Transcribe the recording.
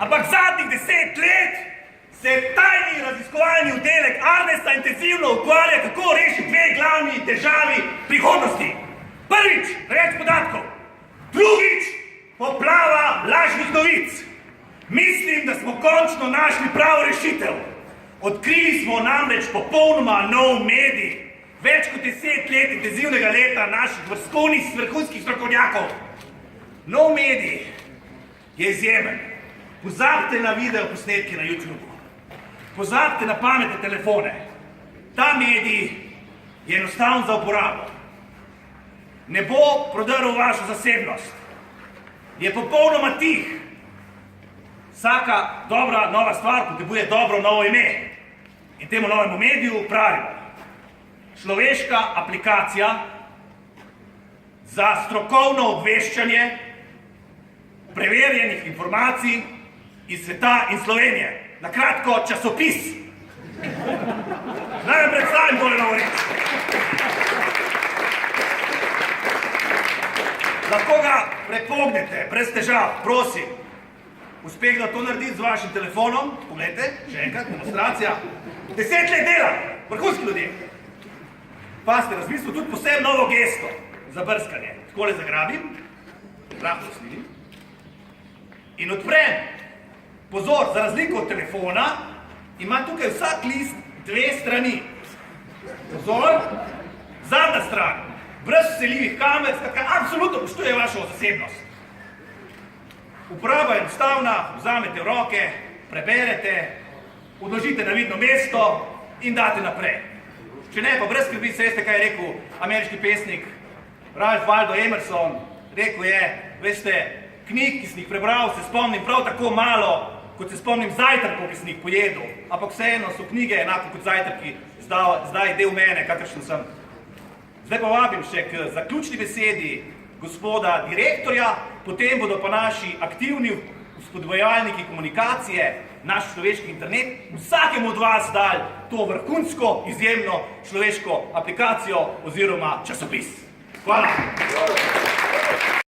Ampak zadnjih 10 let se tajni raziskovalni oddelek Arnesta intenzivno ukvarja, kako rešiti dve glavni težavi prihodnosti. Prvič, več podatkov. Drugič, poplava lažnih novic. Mislim, da smo končno našli pravo rešitev. Odkrili smo namreč popolnoma nov medij. Več kot 10 let intenzivnega leta naših vrhunskih strokovnjakov. Nov medij je izjemen. Pozabite na video posnetke na YouTubeu. Pozabite na pametne telefone. Ta medij je enostaven za uporabo. Ne bo prodrl vašo zasebnost. Je popolnoma tih. Vsaka dobra nova stvar potrebuje dobro novo ime. In temu novemu mediju pravimo človeška aplikacija za strokovno obveščanje preverjenih informacij iz sveta in Slovenije. Na kratko, časopis. Naj vam predstavim tole novo reč. Lahko ga prepognete, brez težav, prosim. Uspeh, da to narediti z vašim telefonom. Poglejte, še enkrat, demonstracija. 10 let dela, vrhunski ljudje. Pa ste razmislili tudi posebno novo gesto za brskanje. Takole zagrabim, rahlo slidim in odprem. Pozor, za razliko od telefona, ima tukaj vsak list 2 strani. Pozor, zadnja stran, brez vseljivih kamer, skratka, absolutno poštuje vašo zasebnost. Uporaba je enostavna, vzamete v roke, preberete, odložite na vidno mesto in date naprej. Če ne, pa brez skrbi, se veste, kaj je rekel ameriški pesnik Ralph Waldo Emerson. Rekel je, veste, knjig, ki sem jih prebral, se spomnim prav tako malo, kot se spomnim zajtrkov, ki sem jih pojedel. Ampak vseeno so knjige enako kot zajtrki, zdaj del mene, kakršen sem. Zdaj pa vabim še k zaključni besedi gospoda direktorja, potem bodo pa naši aktivni spodbujevalniki komunikacije, naš človeški internet, vsakemu od vas dali to vrhunsko, izjemno človeško aplikacijo oziroma časopis. Hvala!